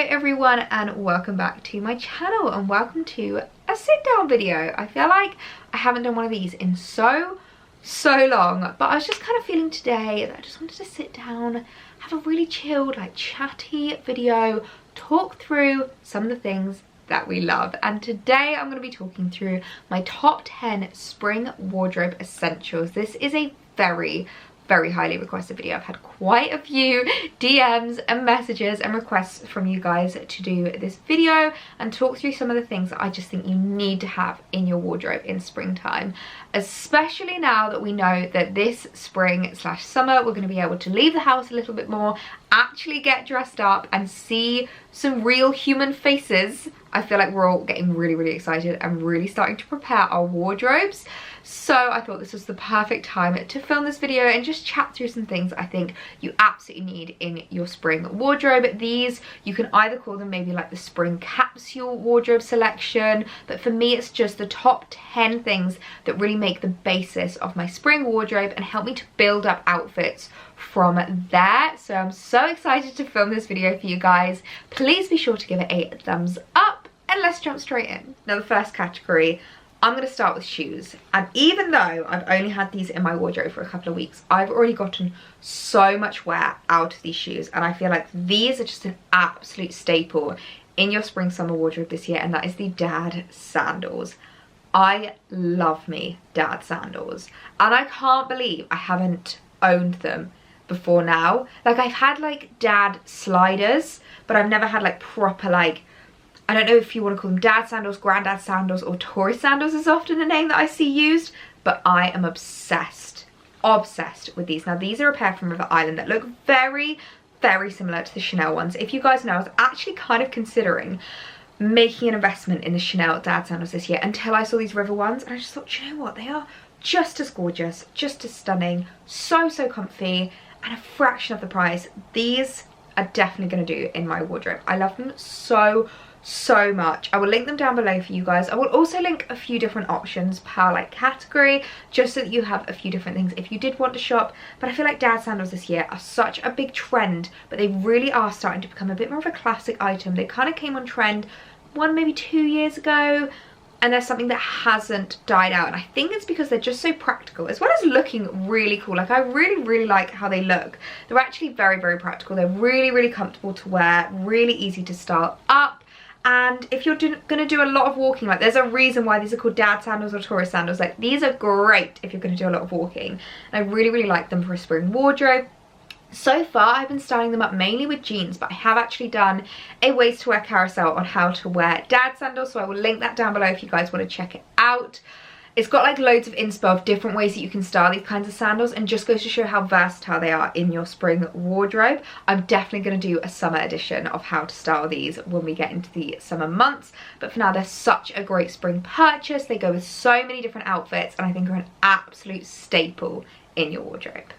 everyone, and welcome back to my channel, and welcome to a sit down video. I feel like I haven't done one of these in so long, but I was just kind of feeling today that I just wanted to sit down, have a really chilled, like chatty video, talk through some of the things that we love. And today I'm going to be talking through my top 10 spring wardrobe essentials. This is a very highly requested video. I've had quite a few DMs and messages and requests from you guys to do this video and talk through some of the things that I just think you need to have in your wardrobe in springtime, especially now that we know that this spring/summer we're going to be able to leave the house a little bit more, actually get dressed up and see some real human faces. I feel like we're all getting really excited and really starting to prepare our wardrobes. So I thought this was the perfect time to film this video and just chat through some things I think you absolutely need in your spring wardrobe. These, you can either call them maybe like the spring capsule wardrobe selection, but for me it's just the top 10 things that really make the basis of my spring wardrobe and help me to build up outfits from there. So I'm so excited to film this video for you guys. Please be sure to give it a thumbs up and let's jump straight in. Now the first category, I'm going to start with shoes, and even though I've only had these in my wardrobe for a couple of weeks, I've already gotten so much wear out of these shoes, and I feel like these are just an absolute staple in your spring summer wardrobe this year, and that is the dad sandals. I love me dad sandals, and I can't believe I haven't owned them before now. Like, I've had like dad sliders, but I've never had like proper, like, I don't know if you want to call them dad sandals, granddad sandals, or tourist sandals is often the name that I see used, but I am obsessed with these. Now these are a pair from River Island that look very similar to the Chanel ones. If you guys know, I was actually kind of considering making an investment in the Chanel dad sandals this year until I saw these River ones, and I just thought, you know what, they are just as gorgeous, just as stunning, so comfy, and a fraction of the price. These are definitely going to do in my wardrobe. I love them so much. I will link them down below for you guys. I will also link a few different options per like category, just so that you have a few different things if you did want to shop. But I feel like dad sandals this year are such a big trend, but they really are starting to become a bit more of a classic item. They kind of came on trend maybe 2 years ago, and there's something that hasn't died out, and I think it's because they're just so practical, as well as looking really cool. Like, I really like how they look. They're actually very practical. They're really comfortable to wear, really easy to style up. And if you're going to do a lot of walking, like, there's a reason why these are called dad sandals or tourist sandals. Like, these are great if you're going to do a lot of walking. And I really like them for a spring wardrobe. So far I've been styling them up mainly with jeans, but I have actually done a ways to wear carousel on how to wear dad sandals, so I will link that down below if you guys want to check it out. It's got like loads of inspo of different ways that you can style these kinds of sandals, and just goes to show how versatile they are in your spring wardrobe. I'm definitely going to do a summer edition of how to style these when we get into the summer months, but for now they're such a great spring purchase. They go with so many different outfits, and I think are an absolute staple in your wardrobe.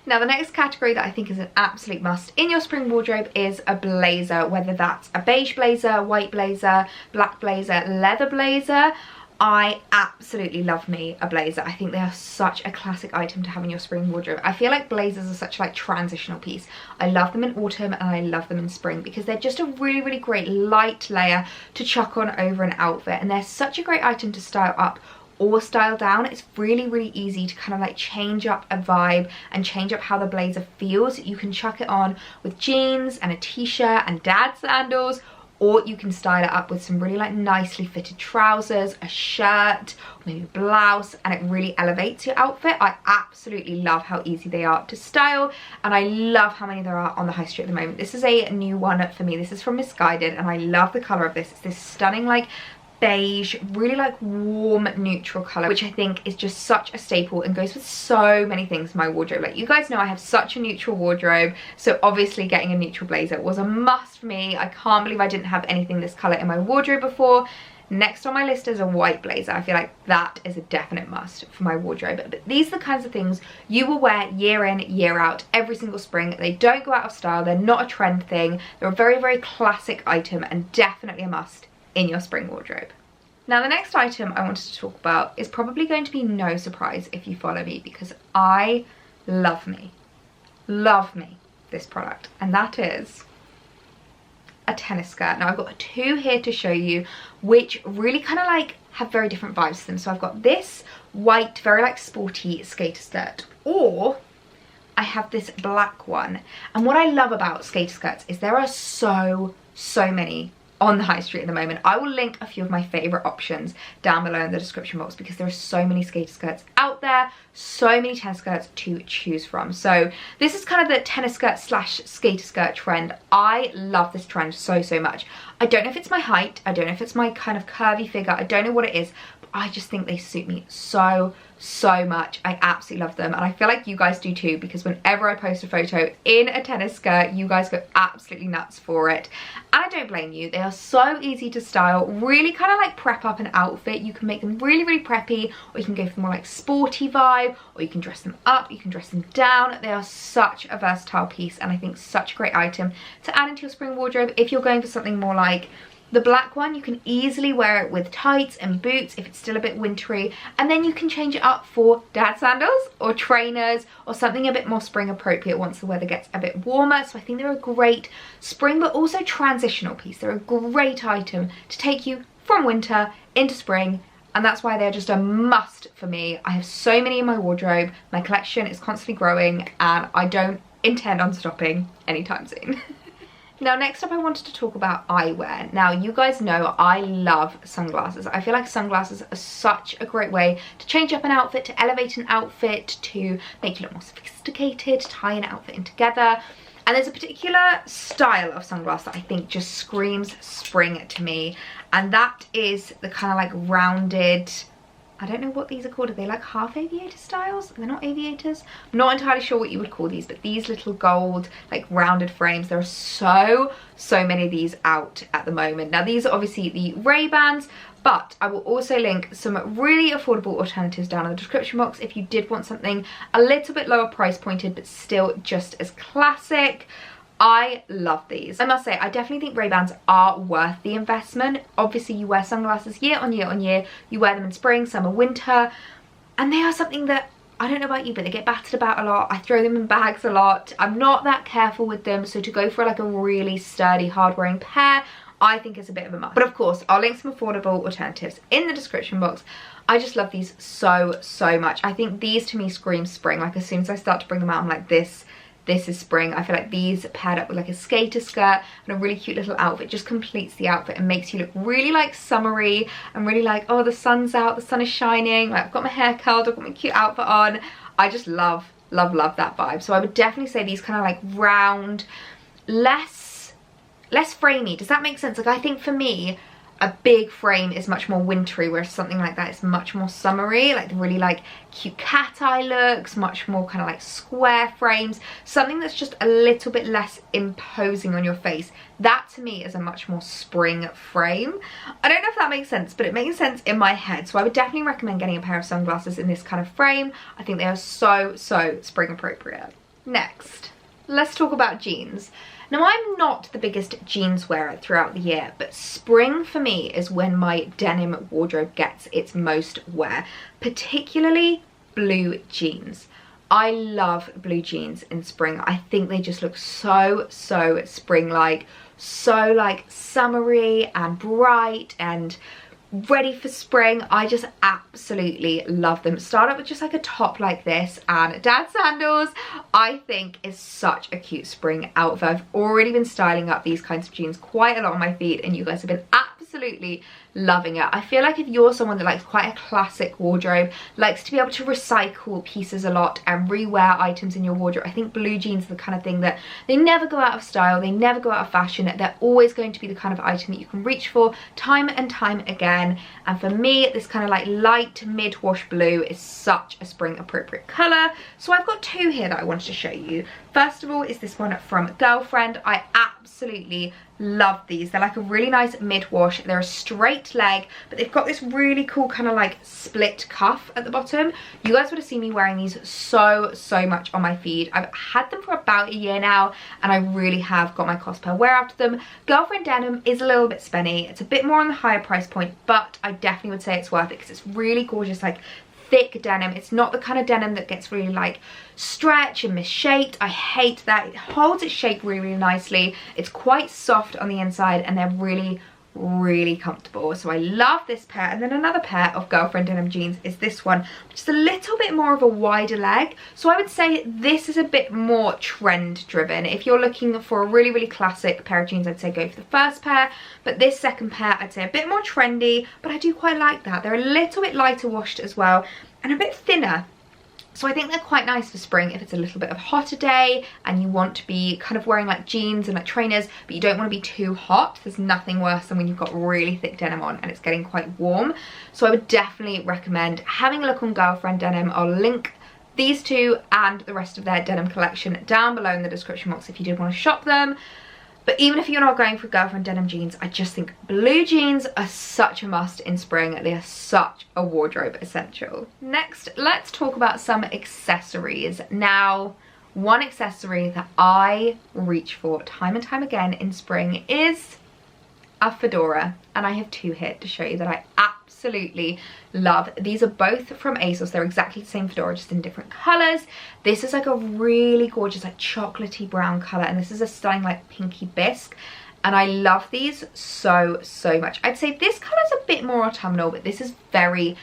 Now the next category that I think is an absolute must in your spring wardrobe is a blazer, whether that's a beige blazer, white blazer, black blazer, leather blazer. I absolutely love me a blazer. I think they are such a classic item to have in your spring wardrobe. I feel like blazers are such like transitional piece. I love them in autumn and I love them in spring because they're just a really great light layer to chuck on over an outfit, and they're such a great item to style up or style down. It's really easy to kind of like change up a vibe and change up how the blazer feels. You can chuck it on with jeans and a t-shirt and dad sandals, or you can style it up with some really like nicely fitted trousers, a shirt, or maybe a blouse, and it really elevates your outfit. I absolutely love how easy they are to style, and I love how many there are on the high street at the moment. This is a new one for me. This is from Missguided, and I love the colour of this. It's this stunning like beige, really like warm neutral color, which I think is just such a staple and goes with so many things in my wardrobe. Like, you guys know I have such a neutral wardrobe, so obviously getting a neutral blazer was a must for me. I can't believe I didn't have anything this color in my wardrobe before. Next on my list is a white blazer. I feel like that is a definite must for my wardrobe. But these are the kinds of things you will wear year in, year out, every single spring. They don't go out of style. They're not a trend thing. They're a very classic item and definitely a must in your spring wardrobe. Now the next item I wanted to talk about is probably going to be no surprise if you follow me, because I love me this product, and that is a tennis skirt. Now I've got two here to show you, which really kind of like have very different vibes to them. So I've got this white, very like sporty skater skirt, or I have this black one. And what I love about skater skirts is there are so many on the high street at the moment. I will link a few of my favorite options down below in the description box, because there are so many skater skirts out there, so many tennis skirts to choose from. So this is kind of the tennis skirt slash skater skirt trend. I love this trend so much. I don't know if it's my height, I don't know if it's my kind of curvy figure, I don't know what it is, but I just think they suit me so much. I absolutely love them, and I feel like you guys do too, because whenever I post a photo in a tennis skirt, you guys go absolutely nuts for it, and I don't blame you. They are so easy to style, really kind of like prep up an outfit. You can make them really preppy, or you can go for the more like sporty vibe, or you can dress them up, you can dress them down. They are such a versatile piece, and I think such a great item to add into your spring wardrobe. If you're going for something more like the black one, you can easily wear it with tights and boots if it's still a bit wintry, and then you can change it up for dad sandals or trainers or something a bit more spring appropriate once the weather gets a bit warmer. So I think they're a great spring but also transitional piece. They're a great item to take you from winter into spring, and that's why they're just a must for me. I have so many in my wardrobe, my collection is constantly growing, and I don't intend on stopping anytime soon. Now next up I wanted to talk about eyewear. Now you guys know I love sunglasses. I feel like sunglasses are such a great way to change up an outfit, to elevate an outfit, to make you look more sophisticated, tie an outfit in together. And there's a particular style of sunglass that I think just screams spring to me, and that is the kind of like rounded, I don't know what these are called. Are they like half aviator styles? They're not aviators. I'm not entirely sure what you would call these, but these little gold like rounded frames, there are so many of these out at the moment. Now these are obviously the Ray-Bans, but I will also link some really affordable alternatives down in the description box if you did want something a little bit lower price pointed but still just as classic. I love these. I must say, I definitely think Ray-Bans are worth the investment. Obviously you wear sunglasses year on year, you wear them in spring, summer, winter, and they are something that, I don't know about you, but they get battered about a lot. I throw them in bags a lot. I'm not that careful with them, so to go for like a really sturdy, hard-wearing pair, I think is a bit of a must. But of course, I'll link some affordable alternatives in the description box. I just love these so much. I think these to me scream spring. Like as soon as I start to bring them out, I'm like, this is spring. I feel like these paired up with like a skater skirt and a really cute little outfit just completes the outfit and makes you look really like summery and really like, oh, the sun's out, the sun is shining, like I've got my hair curled, I've got my cute outfit on. I just love that vibe. So I would definitely say these kind of like round, less framey. Does that make sense? Like I think for me, a big frame is much more wintry, whereas something like that is much more summery, like the really like cute cat eye looks, much more kind of like square frames, something that's just a little bit less imposing on your face. That to me is a much more spring frame. I don't know if that makes sense, but it makes sense in my head. So I would definitely recommend getting a pair of sunglasses in this kind of frame. I think they are so spring appropriate. Next, let's talk about jeans. Now I'm not the biggest jeans wearer throughout the year, but spring for me is when my denim wardrobe gets its most wear, particularly blue jeans. I love blue jeans in spring. I think they just look so spring-like, so like summery and bright and ready for spring. I just absolutely love them. Start up with just like a top like this and dad sandals, I think is such a cute spring outfit. I've already been styling up these kinds of jeans quite a lot on my feed and you guys have been absolutely loving it. I feel like if you're someone that likes quite a classic wardrobe, likes to be able to recycle pieces a lot and rewear items in your wardrobe, I think blue jeans are the kind of thing that they never go out of style, they never go out of fashion, they're always going to be the kind of item that you can reach for time and time again. And for me, this kind of like light mid-wash blue is such a spring appropriate colour. So I've got two here that I wanted to show you. First of all is this one from Girlfriend. I absolutely love these. They're like a really nice mid-wash. They're a straight leg, but they've got this really cool kind of like split cuff at the bottom. You guys would have seen me wearing these so much on my feed. I've had them for about a year now and I really have got my cost per wear out of them. Girlfriend denim is a little bit spenny. It's a bit more on the higher price point, but I definitely would say it's worth it because it's really gorgeous, like thick denim. It's not the kind of denim that gets really like stretch and misshaped. I hate that. It holds its shape really, really nicely. It's quite soft on the inside and they're really, really comfortable. So I love this pair. And then another pair of girlfriend denim jeans is this one, which is a little bit more of a wider leg. So I would say this is a bit more trend driven. If you're looking for a really, really classic pair of jeans, I'd say go for the first pair, but this second pair I'd say a bit more trendy, but I do quite like that. They're a little bit lighter washed as well and a bit thinner. So I think they're quite nice for spring if it's a little bit of a hotter day and you want to be kind of wearing like jeans and like trainers, but you don't want to be too hot. There's nothing worse than when you've got really thick denim on and it's getting quite warm. So I would definitely recommend having a look on Girlfriend Denim. I'll link these two and the rest of their denim collection down below in the description box if you did want to shop them. But even if you're not going for girlfriend denim jeans, I just think blue jeans are such a must in spring. They are such a wardrobe essential. Next, let's talk about some accessories. Now, one accessory that I reach for time and time again in spring is a fedora. And I have two here to show you that I absolutely love. These are both from ASOS. They're exactly the same fedora, just in different colors. This is like a really gorgeous like chocolatey brown color, and this is a stunning like pinky bisque, and I love these so much. I'd say this color is a bit more autumnal, but this is very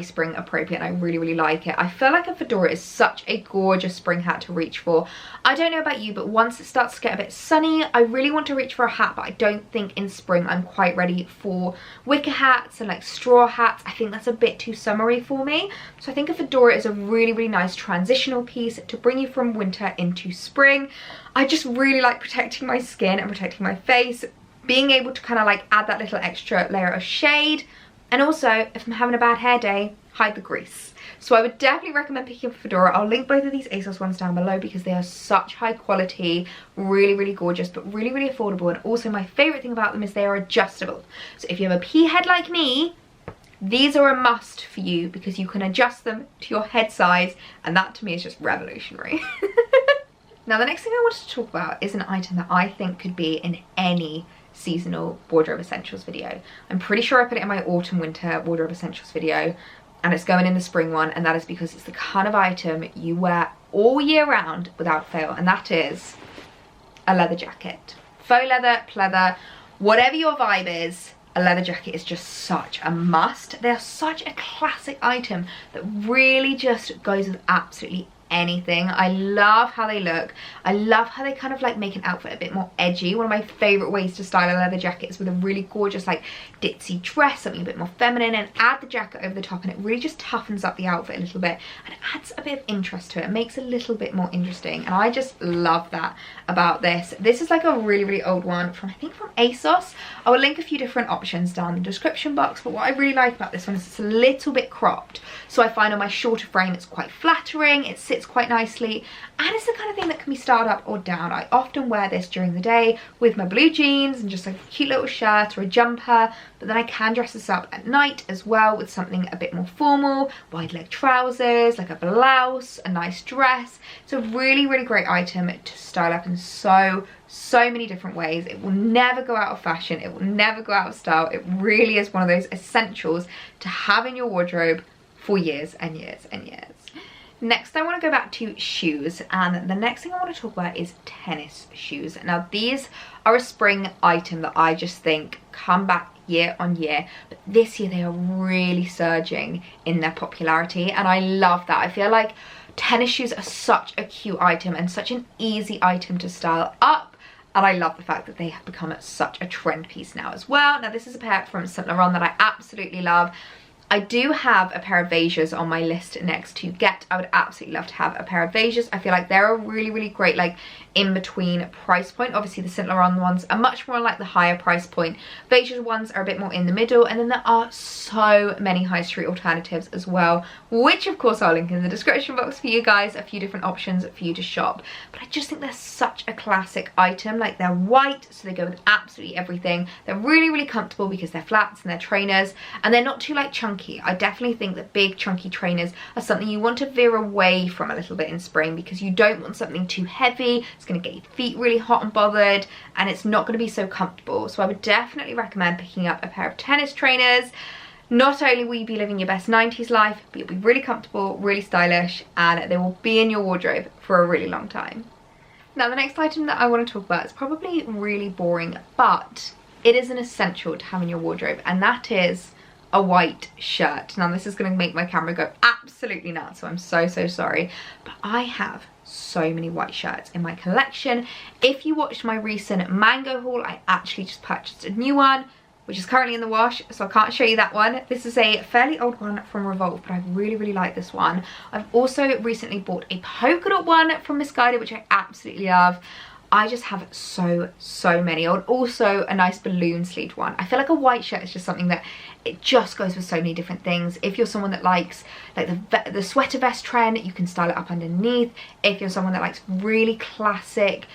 spring appropriate and I really like it. I feel like a fedora is such a gorgeous spring hat to reach for. I don't know about you, but once it starts to get a bit sunny, I really want to reach for a hat, but I don't think in spring I'm quite ready for wicker hats and like straw hats. I think that's a bit too summery for me. So I think a fedora is a really nice transitional piece to bring you from winter into spring. I just really like protecting my skin and protecting my face, being able to kind of like add that little extra layer of shade. And also, if I'm having a bad hair day, hide the grease. So I would definitely recommend picking up a fedora. I'll link both of these ASOS ones down below because they are such high quality, really gorgeous, but really affordable. And also my favorite thing about them is they are adjustable. So if you have a pea head like me, these are a must for you because you can adjust them to your head size. And that to me is just revolutionary. Now the next thing I wanted to talk about is an item that I think could be in any seasonal wardrobe essentials video. I'm pretty sure I put it in my autumn winter wardrobe essentials video and it's going in the spring one, and that is because it's the kind of item you wear all year round without fail, and that is a leather jacket. Faux leather, pleather, whatever your vibe is, a leather jacket is just such a must. They're such a classic item that really just goes with absolutely anything. I love how they look. I love how they kind of like make an outfit a bit more edgy. One of my favorite ways to style a leather jacket is with a really gorgeous like ditzy dress, something a bit more feminine, and add the jacket over the top, and it really just toughens up the outfit a little bit and it adds a bit of interest to it. It makes it a little bit more interesting, and I just love that about this. This is like a really old one from, I think from ASOS. I will link a few different options down in the description box, but what I really like about this one is it's a little bit cropped, so I find on my shorter frame it's quite flattering, it sits quite nicely, and it's the kind of thing that can be styled up or down. I often wear this during the day with my blue jeans and just like a cute little shirt or a jumper, but then I can dress this up at night as well with something a bit more formal, wide leg trousers, like a blouse, a nice dress. It's a really great item to style up in so many different ways. It will never go out of fashion, it will never go out of style. It really is one of those essentials to have in your wardrobe for years and years. Next, I want to go back to shoes, and the next thing I want to talk about is tennis shoes. Now, these are a spring item that I just think come back year on year, but this year they are really surging in their popularity, and I love that. I feel like tennis shoes are such a cute item and such an easy item to style up, and I love the fact that they have become such a trend piece now as well. Now, this is a pair from Saint Laurent that I absolutely love. I do have a pair of Vejas on my list next to get. I would absolutely love to have a pair of Vejas. I feel like they're a really great like in-between price point. Obviously the Saint Laurent ones are much more like the higher price point. Vejas ones are a bit more in the middle, and then there are so many high street alternatives as well, which of course I'll link in the description box for you guys, a few different options for you to shop. But I just think they're such a classic item. Like, they're white, so they go with absolutely everything. They're really comfortable because they're flats and they're trainers, and they're not too like chunky. I definitely think that big chunky trainers are something you want to veer away from a little bit in spring, because you don't want something too heavy. It's going to get your feet really hot and bothered, and it's not going to be so comfortable. So I would definitely recommend picking up a pair of tennis trainers. Not only will you be living your best 90s life, but you'll be really comfortable, really stylish, and they will be in your wardrobe for a really long time. Now the next item that I want to talk about is probably really boring, but it is an essential to have in your wardrobe, and that is a white shirt. Now this is going to make my camera go absolutely nuts, so I'm so sorry, but I have so many white shirts in my collection. If you watched my recent mango haul, I actually just purchased a new one, which is currently in the wash, so I can't show you that one. This is a fairly old one from Revolve, but I really like this one. I've also recently bought a polka dot one from Misguided, which I absolutely love. I just have so many. And also a nice balloon sleeved one. I feel like a white shirt is just something that it just goes with so many different things. If you're someone that likes like the sweater vest trend, you can style it up underneath. If you're someone that likes really classic,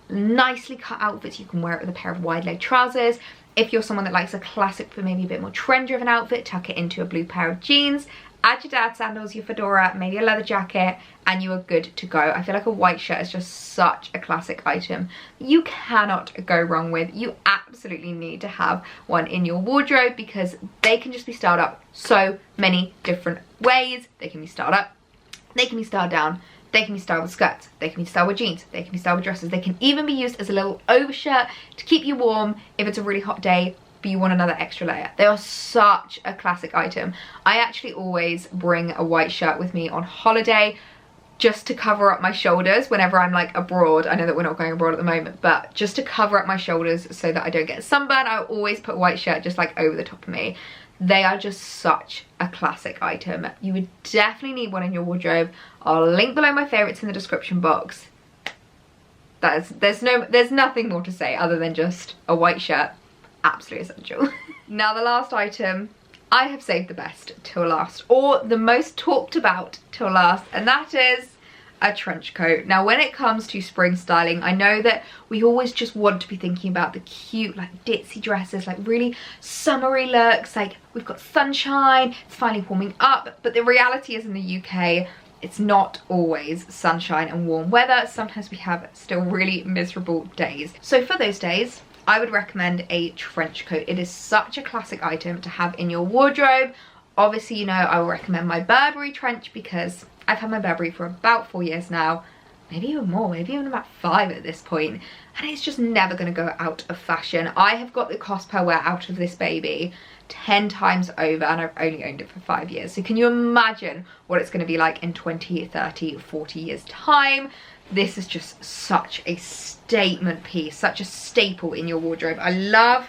nicely cut outfits, you can wear it with a pair of wide leg trousers. If you're someone that likes a classic but maybe a bit more trend driven outfit, tuck it into a blue pair of jeans, add your dad sandals, your fedora, maybe a leather jacket, and you are good to go. I feel like a white shirt is just such a classic item you cannot go wrong with. You absolutely need to have one in your wardrobe because they can just be styled up so many different ways. They can be styled up, they can be styled down, they can be styled with skirts, they can be styled with jeans, they can be styled with dresses, they can even be used as a little overshirt to keep you warm if it's a really hot day but you want another extra layer. They are such a classic item. I actually always bring a white shirt with me on holiday just to cover up my shoulders whenever I'm like abroad. I know that we're not going abroad at the moment, but just to cover up my shoulders so that I don't get sunburn, I always put a white shirt just like over the top of me. They are just such a classic item. You would definitely need one in your wardrobe. I'll link below my favorites in the description box. There's nothing more to say other than just a white shirt, absolutely essential. Now the last item, I have saved the best till last, or the most talked about till last, and that is a trench coat. Now when it comes to spring styling, I know that we always just want to be thinking about the cute like ditzy dresses, like really summery looks, like we've got sunshine, it's finally warming up, but the reality is in the UK it's not always sunshine and warm weather. Sometimes we have still really miserable days. So for those days I would recommend a trench coat. It is such a classic item to have in your wardrobe. Obviously, you know, I will recommend my Burberry trench because I've had my Burberry for about 4 years now, maybe even more, maybe even about 5 at this point, and it's just never going to go out of fashion. I have got the cost per wear out of this baby 10 times over, and I've only owned it for 5 years. So can you imagine what it's going to be like in 20, 30, 40 years time? This is just such a statement piece, such a staple in your wardrobe. I love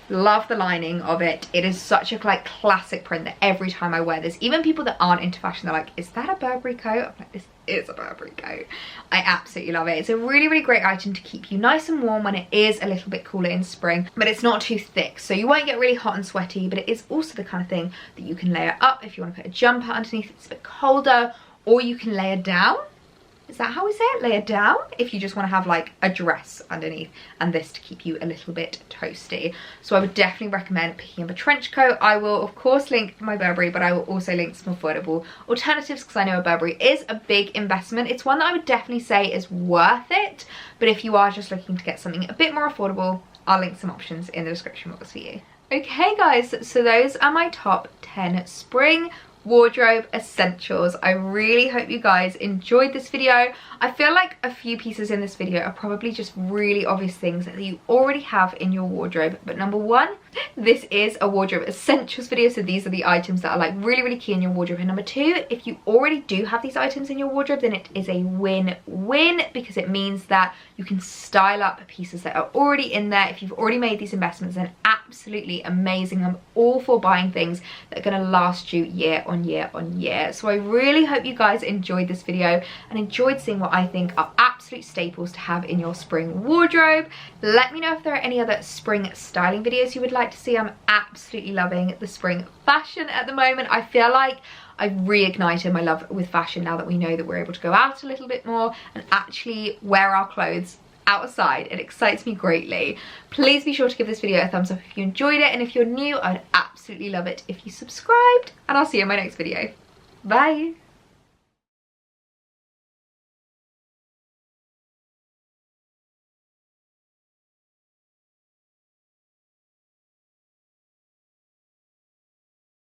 the lining of it. It is such a like classic print that every time I wear this, even people that aren't into fashion, they're like, is that a Burberry coat? I'm like, this is a Burberry coat. I absolutely love it. It's a really great item to keep you nice and warm when it is a little bit cooler in spring, but it's not too thick, so you won't get really hot and sweaty, but it is also the kind of thing that you can layer up if you want to put a jumper underneath, it's a bit colder, or you can layer down. Is that how we say it? Layer down? If you just want to have like a dress underneath and this to keep you a little bit toasty. So I would definitely recommend picking up a trench coat. I will of course link my Burberry, but I will also link some affordable alternatives because I know a Burberry is a big investment. It's one that I would definitely say is worth it. But if you are just looking to get something a bit more affordable, I'll link some options in the description box for you. Okay guys, so those are my top 10 spring wardrobe essentials. I really hope you guys enjoyed this video. I feel like a few pieces in this video are probably just really obvious things that you already have in your wardrobe, but number one, this is a wardrobe essentials video, so these are the items that are like really key in your wardrobe. And number two, if you already do have these items in your wardrobe, then it is a win-win because it means that you can style up pieces that are already in there. If you've already made these investments, then absolutely amazing. I'm all for buying things that are going to last you year on year on year. So I really hope you guys enjoyed this video and enjoyed seeing what I think are absolute staples to have in your spring wardrobe. Let me know if there are any other spring styling videos you would like to see. I'm absolutely loving the spring fashion at the moment. I feel like I've reignited my love with fashion now that we know that we're able to go out a little bit more and actually wear our clothes outside. It excites me greatly. Please be sure to give this video a thumbs up if you enjoyed it, and if you're new, I'd absolutely love it if you subscribed, and I'll see you in my next video. Bye!